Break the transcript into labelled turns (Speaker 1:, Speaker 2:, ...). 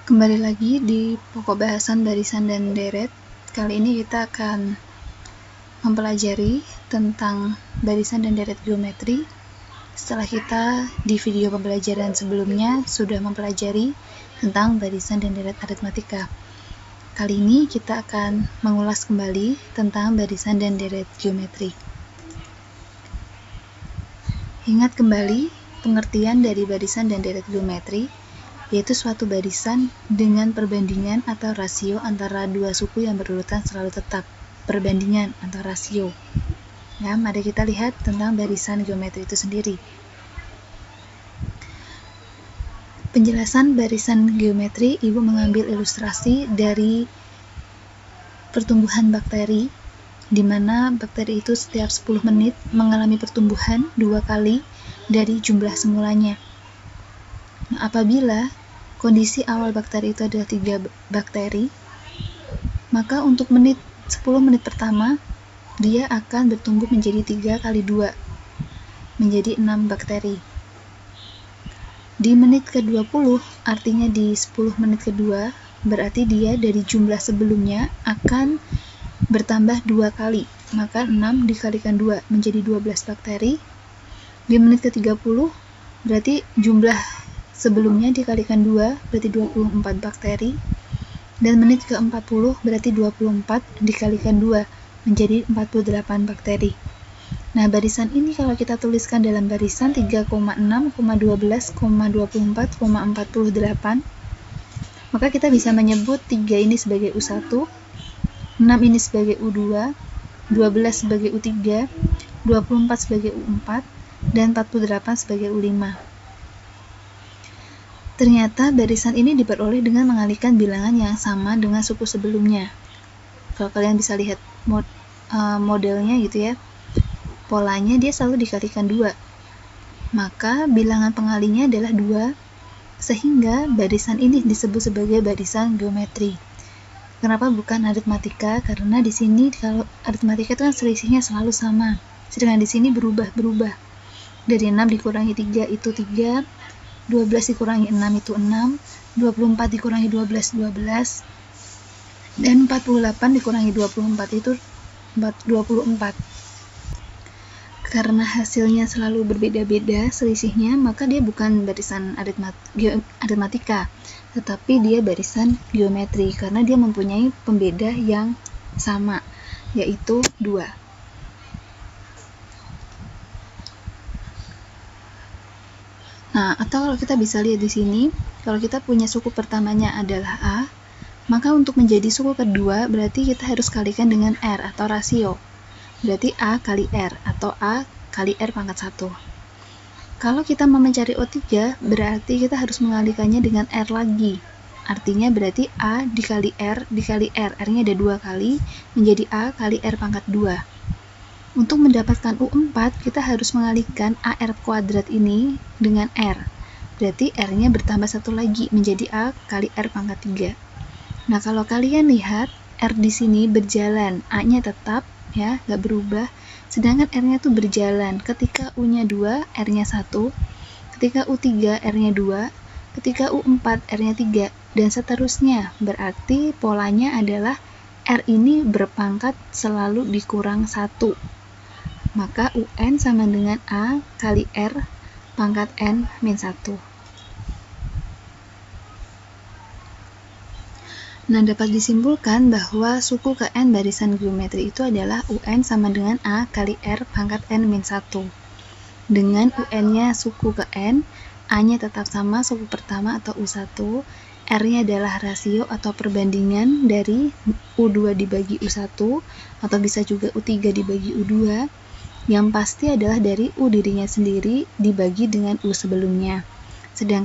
Speaker 1: Kembali lagi di pokok bahasan barisan dan deret. Kali ini kita akan mempelajari tentang barisan dan deret geometri. Setelah kita di video pembelajaran sebelumnya sudah mempelajari tentang barisan dan deret aritmatika. Kali ini kita akan mengulas kembali tentang barisan dan deret geometri. Ingat kembali pengertian dari barisan dan deret geometri, yaitu suatu barisan dengan perbandingan atau rasio antara dua suku yang berurutan selalu tetap. Perbandingan atau rasio. Ya, mari kita lihat tentang barisan geometri itu sendiri. Penjelasan barisan geometri, Ibu mengambil ilustrasi dari pertumbuhan bakteri, di mana bakteri itu setiap 10 menit mengalami pertumbuhan 2 kali dari jumlah semulanya. Nah, apabila kondisi awal bakteri itu adalah 3 bakteri, maka untuk 10 menit pertama, dia akan bertumbuh menjadi 3 kali 2, menjadi 6 bakteri. Di menit ke-20, artinya di 10 menit kedua, berarti dia dari jumlah sebelumnya akan bertambah 2 kali, maka 6 dikalikan 2 menjadi 12 bakteri. Di menit ke-30, berarti jumlah sebelumnya dikalikan 2 berarti 24 bakteri. Dan menit ke-40 berarti 24 dikalikan 2 menjadi 48 bakteri. Nah, barisan ini kalau kita tuliskan dalam barisan 3,6,12,24,48, maka kita bisa menyebut 3 ini sebagai U1, 6 ini sebagai U2, 12 sebagai U3, 24 sebagai U4, dan 48 sebagai U5. Ternyata barisan ini diperoleh dengan mengalihkan bilangan yang sama dengan suku sebelumnya. Kalau kalian bisa lihat modelnya gitu ya, polanya dia selalu dikalikan 2. Maka bilangan pengalinya adalah 2, sehingga barisan ini disebut sebagai barisan geometri. Kenapa bukan aritmatika? Karena di sini kalau aritmatika itu kan selisihnya selalu sama. Sedangkan di sini berubah-berubah. Dari 6 dikurangi 3 itu 3, 12 dikurangi 6 itu 6, 24 dikurangi 12, 12, dan 48 dikurangi 24 itu 24. Karena hasilnya selalu berbeda-beda selisihnya, maka dia bukan barisan aritmatika, tetapi dia barisan geometri karena dia mempunyai pembeda yang sama, yaitu 2. Nah, atau kalau kita bisa lihat di sini, kalau kita punya suku pertamanya adalah A, maka untuk menjadi suku kedua berarti kita harus kalikan dengan R atau rasio. Berarti A kali R atau A kali R pangkat 1. Kalau kita mau mencari O3, berarti kita harus mengalihkannya dengan R lagi. Artinya berarti A dikali R dikali R. R-nya ada 2 kali, menjadi A kali R pangkat 2. Untuk mendapatkan U4, kita harus mengalihkan AR kuadrat ini dengan R. Berarti R-nya bertambah 1 lagi, menjadi A kali R pangkat 3. Nah, kalau kalian lihat, R di sini berjalan, A-nya tetap, ya, nggak berubah, sedangkan R-nya tuh berjalan. Ketika U-nya 2, R-nya 1, ketika U3, R-nya 2, ketika U4, R-nya 3, dan seterusnya. Berarti polanya adalah R ini berpangkat selalu dikurang 1. Maka UN sama dengan A kali R pangkat N min 1. Nah, dapat disimpulkan bahwa suku ke N barisan geometri itu adalah UN sama dengan A kali R pangkat N min 1. Dengan UN-nya suku ke N, A-nya tetap sama suku pertama atau U1, R-nya adalah rasio atau perbandingan dari U2 dibagi U1, atau bisa juga U3 dibagi U2, yang pasti adalah dari U dirinya sendiri dibagi dengan U sebelumnya. Sedangkan